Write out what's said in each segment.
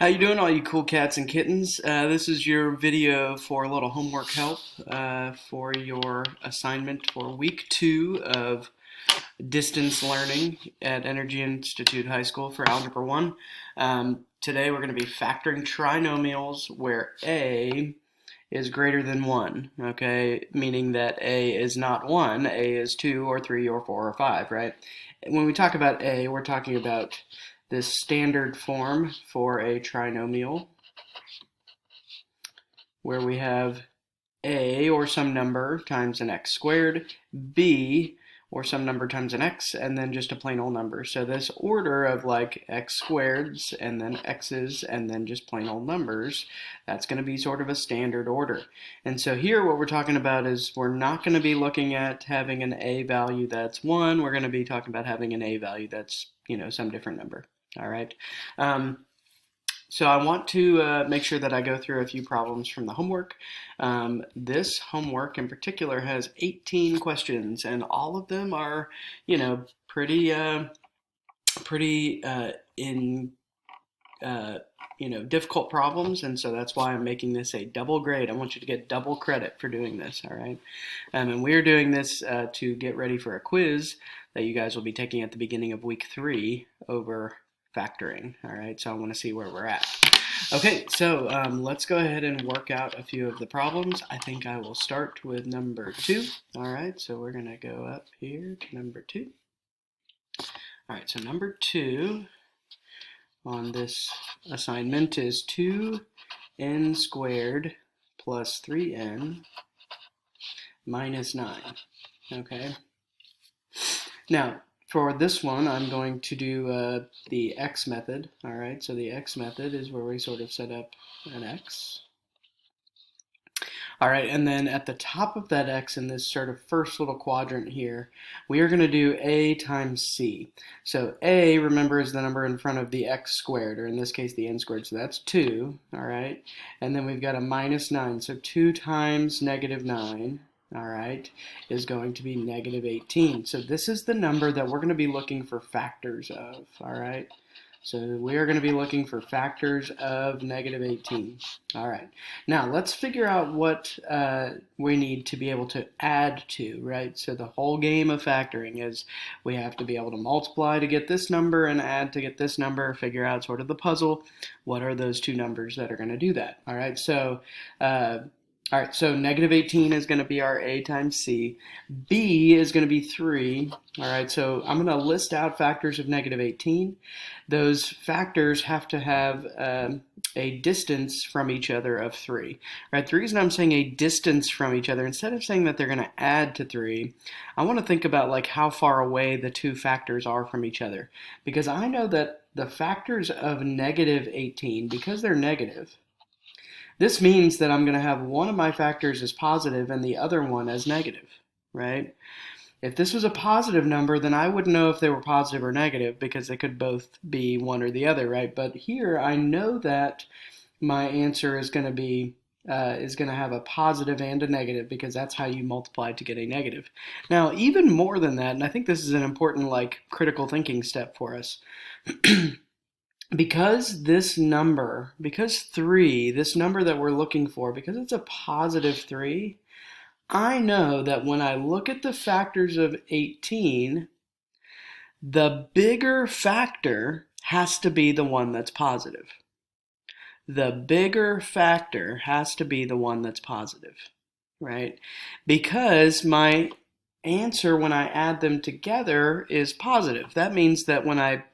How you doing, all you cool cats and kittens? This is your video for a little homework help for your assignment for week 2 of distance learning at Energy Institute High School for Algebra 1. Today we're going to be factoring trinomials where a is greater than 1, okay? Meaning that a is not 1, a is 2 or 3 or 4 or 5, right? When we talk about a, we're talking about this standard form for a trinomial where we have a or some number times an x squared, b or some number times an x, and then just a plain old number. So this order of like x squareds and then x's and then just plain old numbers, that's going to be sort of a standard order. And so here what we're talking about is we're not going to be looking at having an a value that's 1. We're going to be talking about having an a value that's, some different number. All right. So I want to make sure that I go through a few problems from the homework. This homework in particular has 18 questions, and all of them are, pretty, pretty difficult problems, and so that's why I'm making this a double grade. I want you to get double credit for doing this, all right? And we're doing this to get ready for a quiz that you guys will be taking at the beginning of week 3 over factoring, all right? So I want to see where we're at. Okay, so let's go ahead and work out a few of the problems. I think I will start with number 2. All right, so we're going to go up here to number 2. All right, so number 2 on this assignment is 2n squared plus 3n minus 9, okay? Now, for this one, I'm going to do the x method, all right? So the x method is where we sort of set up an x. All right, and then at the top of that x in this sort of first little quadrant here, we are going to do a times c. So a, remember, is the number in front of the x squared, or in this case the n squared, so that's 2, all right? And then we've got a minus 9, so 2 times negative 9, all right, is going to be negative 18. So this is the number that we're going to be looking for factors of, all right? So we are going to be looking for factors of negative 18. All right. Now let's figure out what we need to be able to add to, right? So the whole game of factoring is we have to be able to multiply to get this number and add to get this number, figure out sort of the puzzle. What are those two numbers that are going to do that? All right. So so negative 18 is going to be our a times c. B is going to be 3. All right, so I'm going to list out factors of negative 18. Those factors have to have a distance from each other of 3. All right, the reason I'm saying a distance from each other, instead of saying that they're going to add to 3, I want to think about like how far away the two factors are from each other. Because I know that the factors of negative 18, because they're negative, this means that I'm going to have one of my factors as positive and the other one as negative, right? If this was a positive number, then I wouldn't know if they were positive or negative because they could both be one or the other, right? But here I know that my answer is going to be going to have a positive and a negative because that's how you multiply to get a negative. Now, even more than that, and I think this is an important like critical thinking step for us. Because this number, because 3, this number that we're looking for, because it's a positive 3, I know that when I look at the factors of 18, the bigger factor has to be the one that's positive. The bigger factor has to be the one that's positive, right? Because my answer when I add them together is positive. That means that when I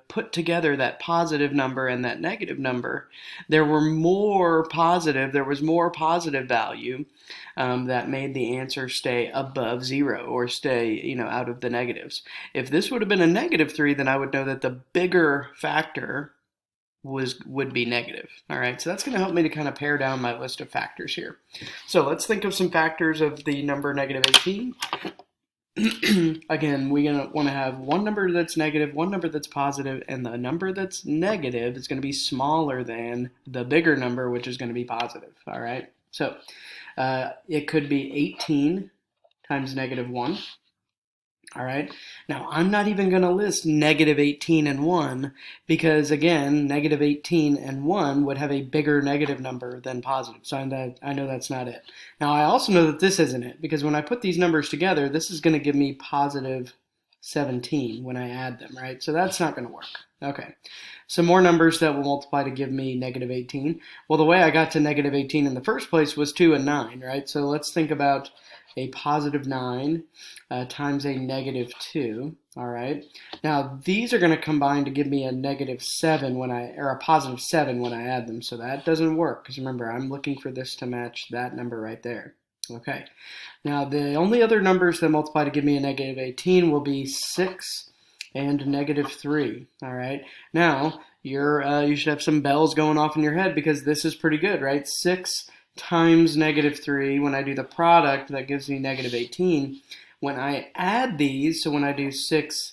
put together that positive number and that negative number, there was more positive value that made the answer stay above 0 or stay out of the negatives. If this would have been a negative 3, then I would know that the bigger factor would be negative. All right, so that's going to help me to kind of pare down my list of factors here. So let's think of some factors of the number negative 18. Again, we're going to want to have one number that's negative, one number that's positive, and the number that's negative is going to be smaller than the bigger number, which is going to be positive. All right, so it could be 18 times negative 1. All right. Now, I'm not even going to list negative 18 and 1 because, again, negative 18 and 1 would have a bigger negative number than positive. So I know that's not it. Now, I also know that this isn't it because when I put these numbers together, this is going to give me positive 17 when I add them, right? So that's not going to work. Okay. Some more numbers that will multiply to give me negative 18. Well, the way I got to negative 18 in the first place was 2 and 9, right? So let's think about a positive 9 times a negative 2. All right. Now these are going to combine to give me a negative 7 or a positive 7 when I add them. So that doesn't work because remember I'm looking for this to match that number right there. Okay. Now the only other numbers that multiply to give me a negative 18 will be 6 and negative 3. All right. Now you should have some bells going off in your head because this is pretty good, right? 6 times negative 3, when I do the product, that gives me negative 18. When I add these, so when I do 6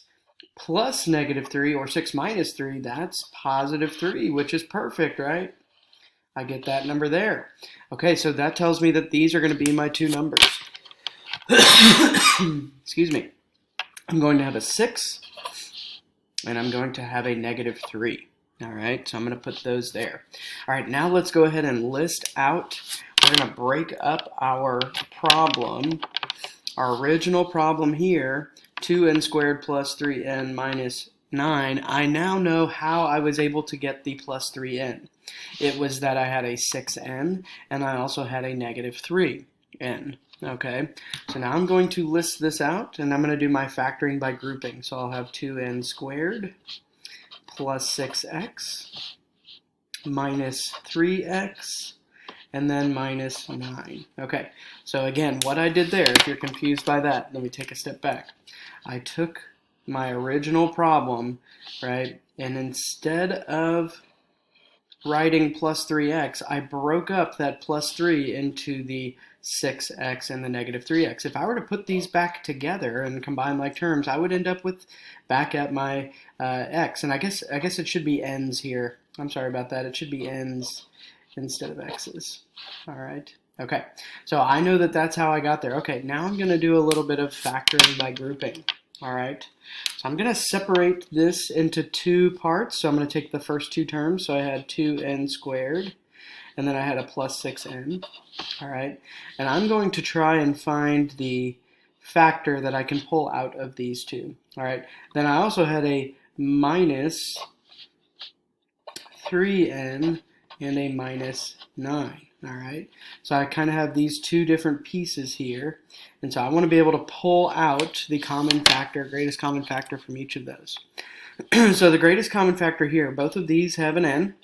plus negative 3 or 6 minus 3, that's positive 3, which is perfect, right? I get that number there. Okay, so that tells me that these are going to be my two numbers. Excuse me. I'm going to have a 6, and I'm going to have a negative 3. All right, so I'm going to put those there. All right, now let's go ahead and list out. We're going to break up our problem. Our original problem here, 2n squared plus 3n minus 9. I now know how I was able to get the plus 3n. It was that I had a 6n, and I also had a negative 3n. Okay, so now I'm going to list this out, and I'm going to do my factoring by grouping. So I'll have 2n squared plus 6x minus 3x and then minus 9. Okay, so again, what I did there, if you're confused by that, let me take a step back. I took my original problem, right, and instead of writing plus 3x, I broke up that plus 3 into the 6x and the negative 3x. If I were to put these back together and combine like terms, I would end up with back at my x. And I guess it should be n's here. I'm sorry about that. It should be n's instead of x's. All right. Okay. So I know that that's how I got there. Okay. Now I'm going to do a little bit of factoring by grouping. All right. So I'm going to separate this into two parts. So I'm going to take the first two terms. So I had 2n squared, and then I had a plus 6n. All right. And I'm going to try and find the factor that I can pull out of these two. All right. Then I also had a minus 3n and a minus 9. All right, so I kind of have these two different pieces here, and so I want to be able to pull out the common factor, greatest common factor from each of those. So the greatest common factor here, both of these have an n,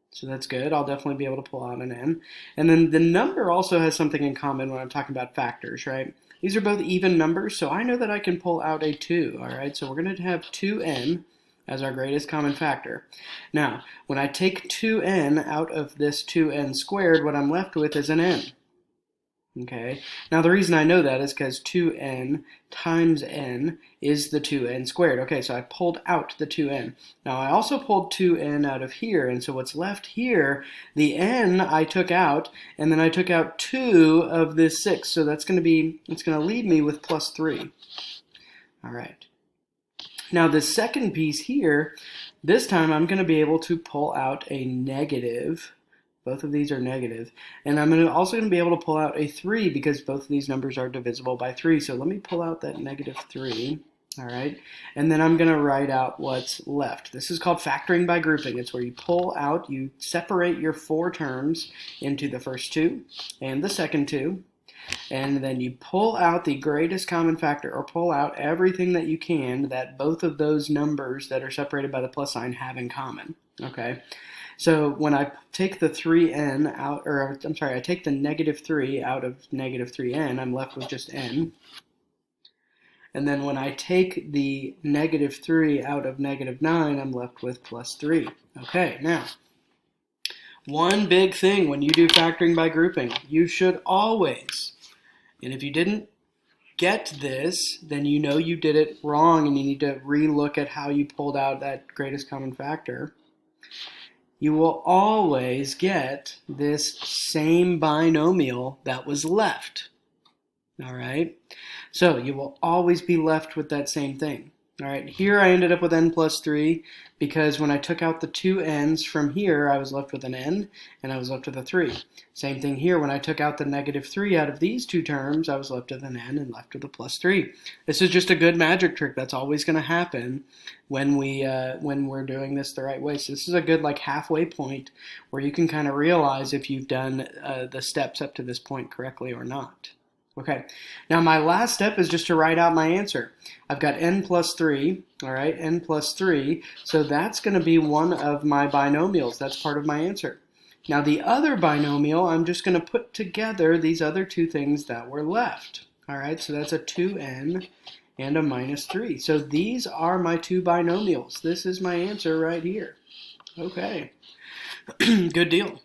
so that's good. I'll definitely be able to pull out an n. And then the number also has something in common when I'm talking about factors, right? These are both even numbers, so I know that I can pull out a 2, all right? So we're going to have 2n as our greatest common factor. Now, when I take 2n out of this 2n squared, what I'm left with is an n. Okay. Now, the reason I know that is because 2n times n is the 2n squared. Okay, so I pulled out the 2n. Now, I also pulled 2n out of here, and so what's left here, the n I took out, and then I took out 2 of this 6, so it's going to leave me with plus 3. All right. Now the second piece here, this time I'm going to be able to pull out a negative. Both of these are negative. And I'm also going to be able to pull out a 3 because both of these numbers are divisible by 3. So let me pull out that negative 3. All right. And then I'm going to write out what's left. This is called factoring by grouping. It's where you separate your 4 terms into the first 2 and the second 2. And then you pull out the greatest common factor, or pull out everything that you can that both of those numbers that are separated by the plus sign have in common. Okay, so when I take the 3n out, I take the negative 3 out of negative 3n, I'm left with just n. And then when I take the negative 3 out of negative 9, I'm left with plus 3. Okay, now, one big thing when you do factoring by grouping, you should always, and if you didn't get this, then you know you did it wrong and you need to re-look at how you pulled out that greatest common factor. You will always get this same binomial that was left. All right, so you will always be left with that same thing. All right, here I ended up with n plus 3 because when I took out the two n's from here, I was left with an n and I was left with a 3. Same thing here, when I took out the negative 3 out of these two terms, I was left with an n and left with a plus 3. This is just a good magic trick that's always going to happen when we're doing this the right way. So this is a good like halfway point where you can kind of realize if you've done the steps up to this point correctly or not. Okay, now my last step is just to write out my answer. I've got n plus 3, all right, n plus 3, so that's going to be one of my binomials. That's part of my answer. Now the other binomial, I'm just going to put together these other two things that were left. All right, so that's a 2n and a minus 3. So these are my two binomials. This is my answer right here. Okay, good deal.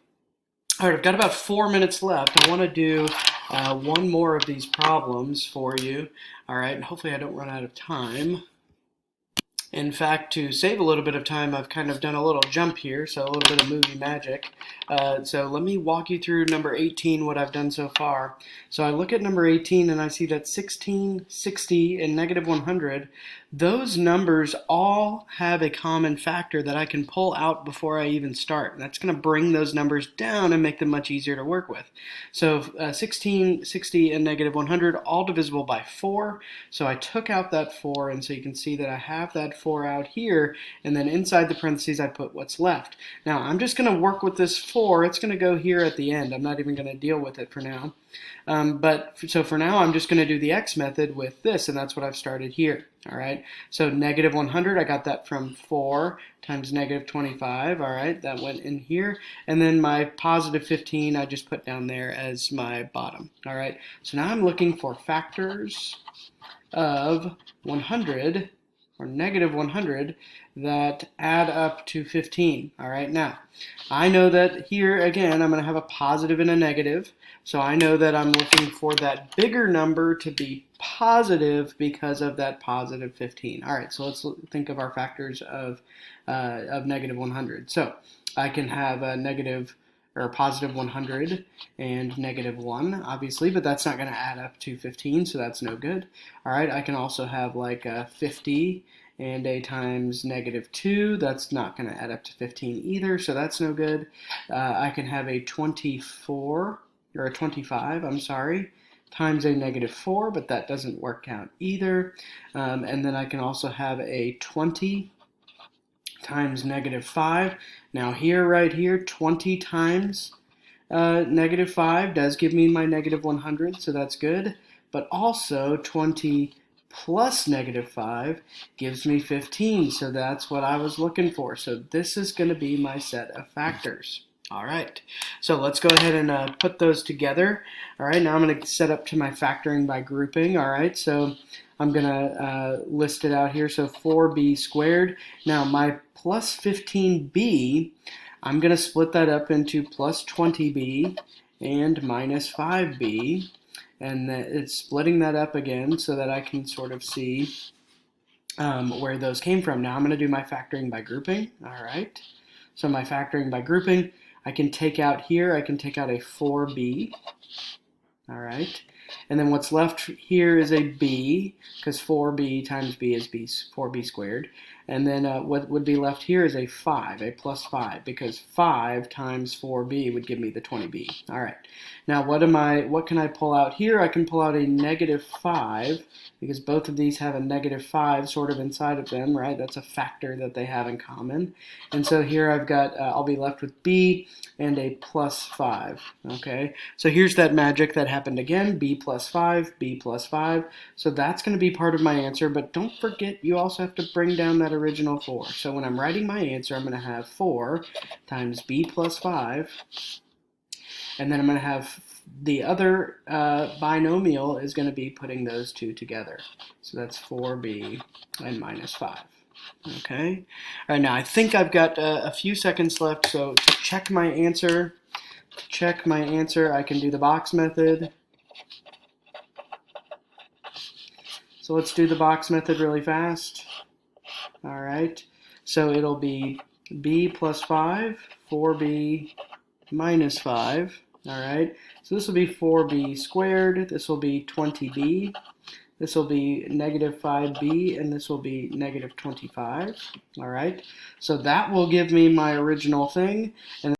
All right, I've got about 4 minutes left. I want to do one more of these problems for you. All right, and hopefully I don't run out of time. In fact, to save a little bit of time, I've kind of done a little jump here, so a little bit of movie magic. So let me walk you through number 18, what I've done so far. So I look at number 18 and I see that 16, 60, and negative 100, those numbers all have a common factor that I can pull out before I even start. And that's going to bring those numbers down and make them much easier to work with. So 16, 60, and negative 100, all divisible by 4. So I took out that 4, and so you can see that I have that 4 out here, and then inside the parentheses I put what's left. Now I'm just going to work with this 4. It's going to go here at the end. I'm not even going to deal with it for now. So for now I'm just going to do the x method with this, and that's what I've started here. All right, so negative 100, I got that from 4 times negative 25. All right, that went in here. And then my positive 15, I just put down there as my bottom. All right, so now I'm looking for factors of 100 or negative 100 that add up to 15. All right, now I know that here again I'm going to have a positive and a negative, so I know that I'm looking for that bigger number to be positive because of that positive 15. All right, so let's think of our factors of negative 100. So I can have a negative or positive 100 and negative 1, obviously, but that's not going to add up to 15, so that's no good. All right, I can also have like a 50 and a times negative 2. That's not going to add up to 15 either, so that's no good. I can have a 24, or a 25, I'm sorry, times a negative 4, but that doesn't work out either. And then I can also have a 20 times negative 5. Now here, right here, 20 times negative 5 does give me my negative 100, so that's good. But also 20 plus negative 5 gives me 15, so that's what I was looking for. So this is going to be my set of factors. All right, so let's go ahead and put those together. All right, now I'm going to set up to my factoring by grouping. All right, so I'm going to list it out here. So 4b squared. Now my plus 15b, I'm going to split that up into plus 20b and minus 5b. And it's splitting that up again so that I can sort of see where those came from. Now I'm going to do my factoring by grouping. All right, so my factoring by grouping, I can take out here, I can take out a 4b. All right, and then what's left here is a b, because 4b times b is 4b squared. And then what would be left here is a 5, a plus 5, because 5 times 4b would give me the 20b. All right. Now what can I pull out here? I can pull out a negative 5, because both of these have a negative 5 sort of inside of them, right? That's a factor that they have in common. And so here I've got, I'll be left with b and a plus 5, okay? So here's that magic that happened again, b plus 5, b plus 5. So that's going to be part of my answer, but don't forget you also have to bring down that original 4. So when I'm writing my answer, I'm going to have 4 times b plus 5, and then I'm going to have the other binomial is going to be putting those two together. So that's 4b and minus 5. Okay. All right, now I think I've got a few seconds left, so to check my answer, I can do the box method. So let's do the box method really fast. All right, so it'll be b plus 5, 4b minus 5. All right, so this will be 4b squared, this will be 20b, this will be negative 5b, and this will be negative 25. All right, so that will give me my original thing. And